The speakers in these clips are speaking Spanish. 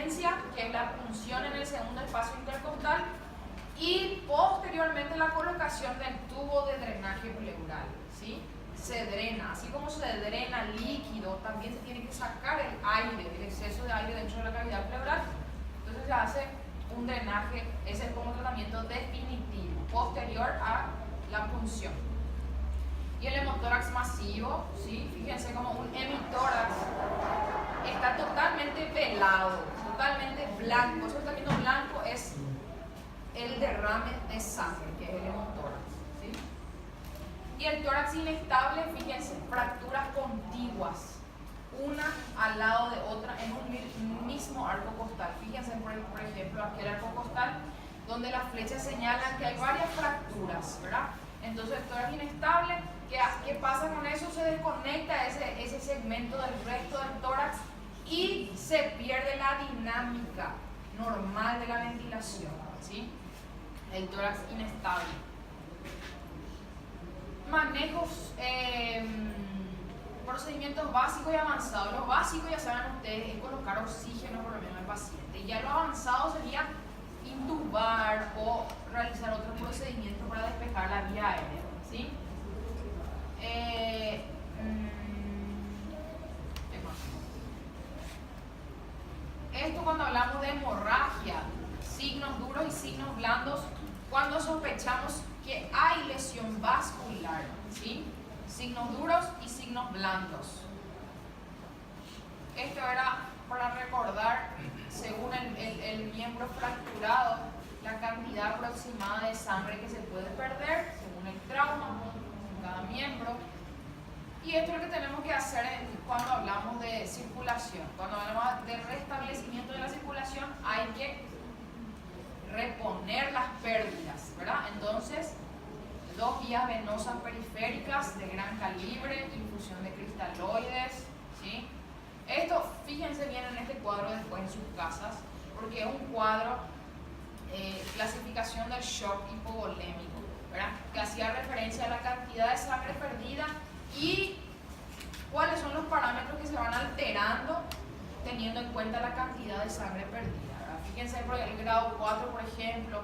emergencia, que es la punción en el segundo espacio intercostal, y posteriormente la colocación del tubo de drenaje pleural, ¿sí? Se drena, así como se drena líquido, también se tiene que sacar el aire, el exceso de aire dentro de la cavidad pleural. Entonces se hace un drenaje, ese es como tratamiento definitivo, posterior a la punción. Y el hemotórax masivo, ¿sí? Fíjense como un hemitórax está totalmente velado, totalmente blanco. Ese tratamiento blanco es el derrame de sangre, que es el hemotórax, ¿sí? Y el tórax inestable, fíjense, fracturas contiguas, una al lado de otra en un mismo arco costal. Fíjense, por ejemplo, aquí el arco costal, donde las flechas señalan que hay varias fracturas, ¿verdad? Entonces, el tórax inestable, ¿qué pasa con eso? Se desconecta ese segmento del resto del tórax y se pierde la dinámica normal de la ventilación, ¿sí? El tórax inestable. Manejos, procedimientos básicos y avanzados. Lo básico, ya saben ustedes, es colocar oxígeno por lo menos al paciente. Ya lo avanzado sería intubar o realizar otro procedimiento para despejar la vía aérea, ¿sí? ¿Qué más? Esto cuando hablamos de hemorragia, signos duros y signos blandos, cuando sospechamos que hay lesión vascular, ¿sí? Signos duros y signos blandos. Esto era para recordar, según el miembro fracturado, la cantidad aproximada de sangre que se puede perder, según el trauma, en cada miembro. Y esto es lo que tenemos que hacer cuando hablamos de circulación. Cuando hablamos de restablecimiento de la circulación, hay que reponer las pérdidas, ¿verdad? Entonces, 2 vías venosas periféricas de gran calibre, infusión de cristaloides, ¿sí? Esto, fíjense bien en este cuadro después en sus casas, porque es un cuadro, clasificación del shock hipovolémico, ¿verdad? Que hacía referencia a la cantidad de sangre perdida y cuáles son los parámetros que se van alterando teniendo en cuenta la cantidad de sangre perdida, ¿verdad? Fíjense por el grado 4, por ejemplo,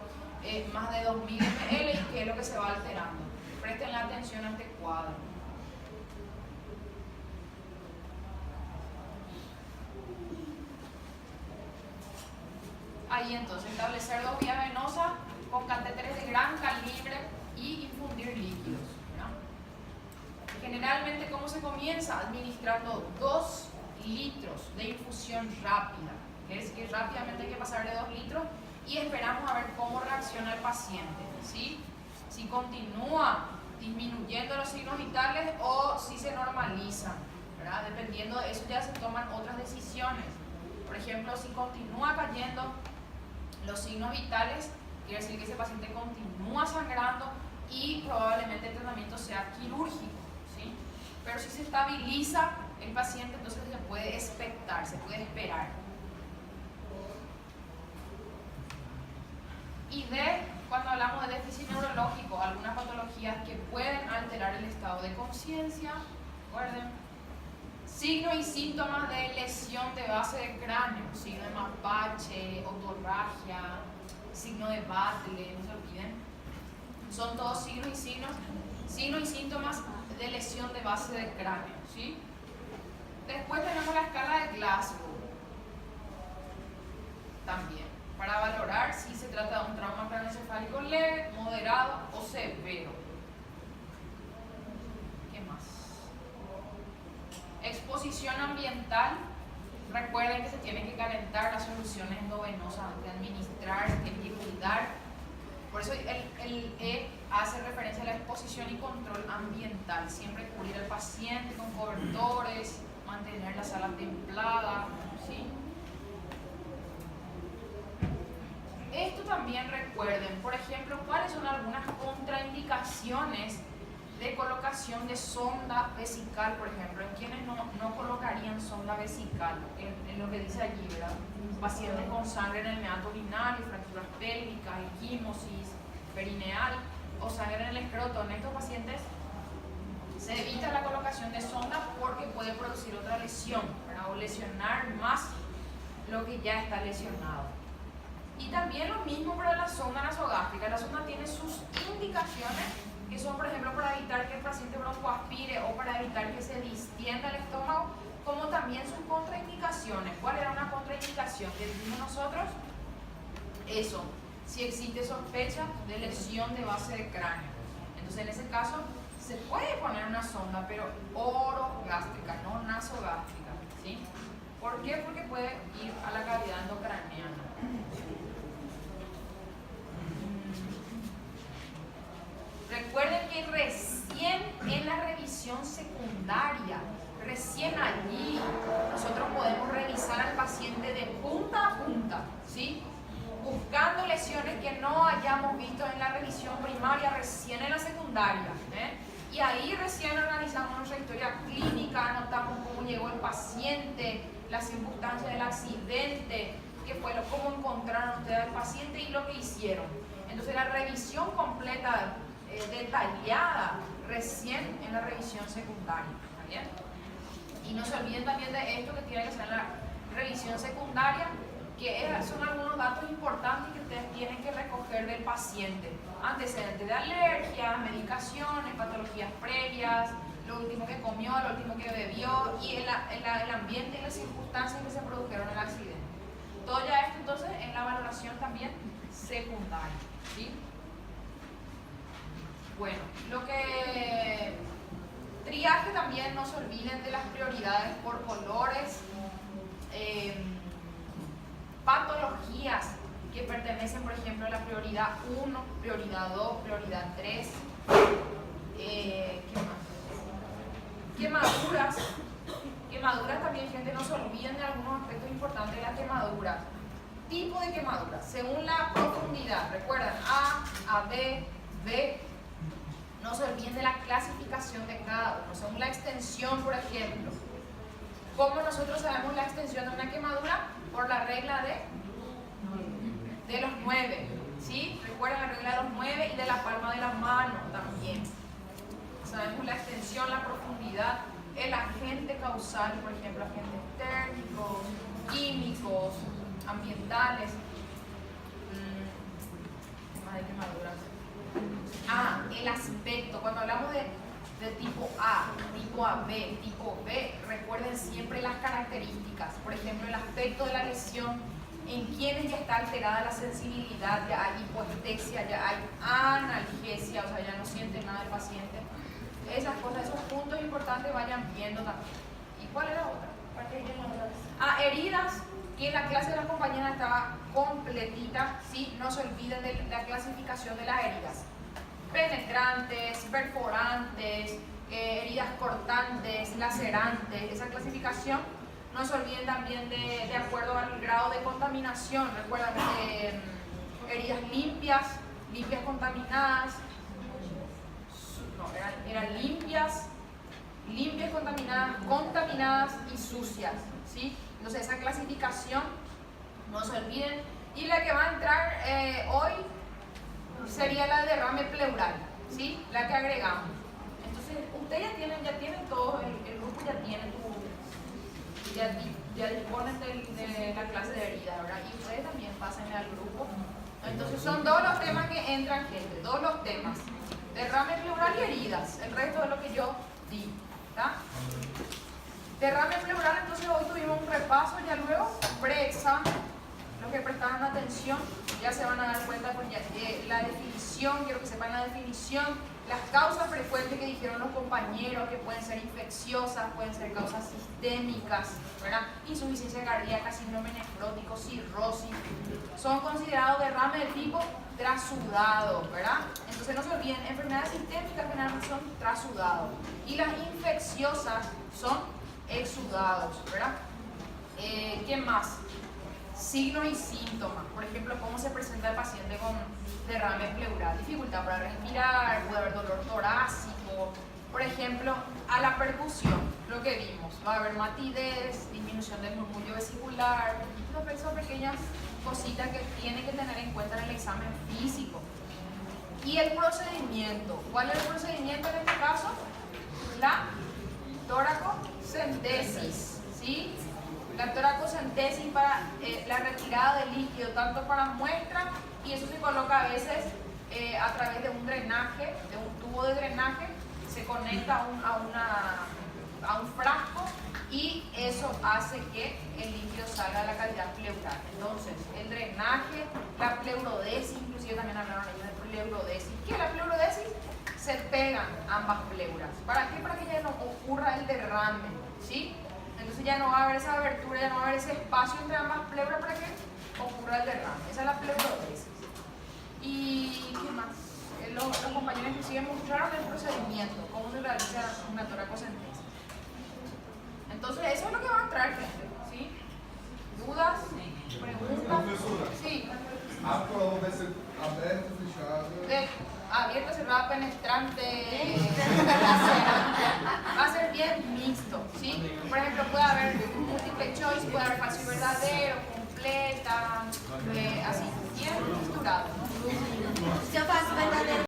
más de 2000 ml y qué es lo que se va alterando. Presten atención a este cuadro. Ahí entonces, establecer 2 vías venosas con catéteres de gran calibre y infundir líquidos, ¿no? Generalmente, ¿cómo se comienza? Administrando 2 litros de infusión rápida. Es que rápidamente hay que pasar de 2 litros y esperamos a ver cómo reacciona el paciente, ¿sí? Si continúa disminuyendo los signos vitales o si se normalizan, ¿verdad? Dependiendo de eso ya se toman otras decisiones. Por ejemplo, si continúa cayendo los signos vitales, quiere decir que ese paciente continúa sangrando y probablemente el tratamiento sea quirúrgico, ¿sí? Pero si se estabiliza el paciente, entonces se puede expectar, se puede esperar. Y cuando hablamos de déficit neurológico, algunas patologías que pueden alterar el estado de conciencia, recuerden, signos y síntomas de lesión de base de cráneo, signo de mapache, otorragia, signo de Battle, no se olviden. Son todos signos y síntomas de lesión de base de cráneo, ¿sí? Después tenemos la escala de Glasgow, también, para valorar si se trata de un trauma craneoencefálico leve, moderado o severo. ¿Qué más? Exposición ambiental. Recuerden que se tienen que calentar las soluciones endovenosas antes de administrar, se tienen que cuidar. Por eso el E hace referencia a la exposición y control ambiental. Siempre cubrir al paciente con cobertores, mantener la sala templada, ¿sí? Esto también recuerden, por ejemplo, cuáles son algunas contraindicaciones de colocación de sonda vesical, por ejemplo, en quienes no colocarían sonda vesical, en lo que dice allí, ¿verdad? Pacientes con sangre en el meato urinario, fracturas pélvicas, equimosis perineal o sangre en el escroto. En estos pacientes se evita la colocación de sonda porque puede producir otra lesión, ¿verdad? O lesionar más lo que ya está lesionado. Y también lo mismo para la sonda nasogástrica. La sonda tiene sus indicaciones, que son, por ejemplo, para evitar que el paciente broncoaspire o para evitar que se distienda el estómago, como también sus contraindicaciones. ¿Cuál era una contraindicación que dijimos nosotros? Eso, si existe sospecha de lesión de base de cráneo. Entonces, en ese caso, se puede poner una sonda, pero orogástrica, no nasogástrica, ¿sí? ¿Por qué? Porque puede ir a la cavidad endocraneana. Recuerden que recién en la revisión secundaria, recién allí, nosotros podemos revisar al paciente de punta a punta, ¿sí? Buscando lesiones que no hayamos visto en la revisión primaria, recién en la secundaria, Y ahí recién analizamos nuestra historia clínica, anotamos cómo llegó el paciente, las circunstancias del accidente, cómo encontraron ustedes al paciente y lo que hicieron. Entonces la revisión completa, detallada, recién en la revisión secundaria. ¿Está bien? Y no se olviden también de esto que tiene que ser en la revisión secundaria, que son algunos datos importantes que ustedes tienen que recoger del paciente. Antecedentes de alergias, medicaciones, patologías previas, lo último que comió, lo último que bebió y el ambiente y las circunstancias que se produjeron en el accidente. Todo ya esto entonces en la valoración también secundaria, ¿sí? Bueno, triaje también, no se olviden de las prioridades por colores, patologías que pertenecen, por ejemplo, a la prioridad 1, prioridad 2, prioridad 3. ¿Qué más? Quemaduras. Quemaduras también, gente, no se olviden de algunos aspectos importantes de la quemadura. Tipo de quemadura, según la profundidad. Recuerdan, A, B, B. No se olviden de la clasificación de cada uno. Según la extensión, por ejemplo. ¿Cómo nosotros sabemos la extensión de una quemadura? Por la regla de los 9. ¿Sí? Recuerden la regla de los 9 y de la palma de la mano también. Sabemos la extensión, la profundidad, el agente causal, por ejemplo, agentes térmicos, químicos, ambientales. Más de quemaduras. El aspecto. Cuando hablamos de tipo A, tipo AB, tipo B, recuerden siempre las características. Por ejemplo, el aspecto de la lesión, en quienes ya está alterada la sensibilidad, ya hay hipoestexia, ya hay analgesia, o sea, ya no siente nada el paciente. Esas cosas, esos puntos importantes vayan viendo también. ¿Y cuál era otra? Heridas, que en la clase de las compañeras estaba completita, ¿sí? No se olviden de la clasificación de las heridas. Penetrantes, perforantes, heridas cortantes, lacerantes, esa clasificación. No se olviden también de acuerdo al grado de contaminación. Recuerdan heridas limpias contaminadas. No, eran limpias, contaminadas y sucias, ¿sí? Entonces esa clasificación, no se olviden. Y la que va a entrar hoy sería la de derrame pleural, ¿sí? La que agregamos. Entonces ustedes ya tienen todo, el grupo ya tiene ya disponen de la clase de heridas, ¿verdad? Y ustedes también pasen al grupo. Entonces son dos los temas que entran, gente, dos los temas. Derrame pleural y heridas, el resto es lo que yo di, ¿está? Derrame pleural, entonces hoy tuvimos un repaso, ya luego, preexamen, los que prestaron atención, ya se van a dar cuenta, porque la definición, quiero que sepan la definición, las causas frecuentes que dijeron los compañeros, que pueden ser infecciosas, pueden ser causas sistémicas, ¿verdad? Insuficiencia cardíaca, síndrome nefrótico, cirrosis, son considerados derrame de tipo trasudado, ¿verdad? Entonces no se olviden, enfermedades sistémicas generalmente son trasudados y las infecciosas son exudados, ¿verdad? ¿Qué más? Signos y síntomas, por ejemplo, cómo se presenta el paciente con derrame pleural, dificultad para respirar, puede haber dolor torácico, por ejemplo, a la percusión, lo que vimos, va a haber matidez, disminución del murmullo vesicular, son pequeñas cositas que tiene que tener en cuenta en el examen físico. Y el procedimiento, ¿cuál es el procedimiento en este caso? La toracocentesis, ¿sí? La toracocentesis para la retirada de líquido, tanto para muestra, y eso se coloca a veces a través de un drenaje, de un tubo de drenaje, se conecta a un frasco y eso hace que el líquido salga de la cavidad pleural. Entonces, el drenaje, la pleurodesis, inclusive también hablaron ellos de pleurodesis. ¿Qué es la pleurodesis? Se pegan ambas pleuras. ¿Para qué? Para que ya no ocurra el derrame, ¿sí? Entonces ya no va a haber esa abertura, ya no va a haber ese espacio entre ambas pleuras para que ocurra el derrame. Esa es la pleurodesis. ¿Y qué más? Los compañeros inclusive mostraron el procedimiento, cómo se realiza una toracocentesis. Entonces eso es lo que va a entrar, gente, ¿sí? ¿Dudas? ¿Preguntas? Sí. A prova vai ser aberta, fechada. Abierta, cerrada, penetrante, va a ser bien mixto, ¿sí? Por ejemplo, puede haber múltiple choice, puede haber falso y verdadero, completa, así, bien estructurado.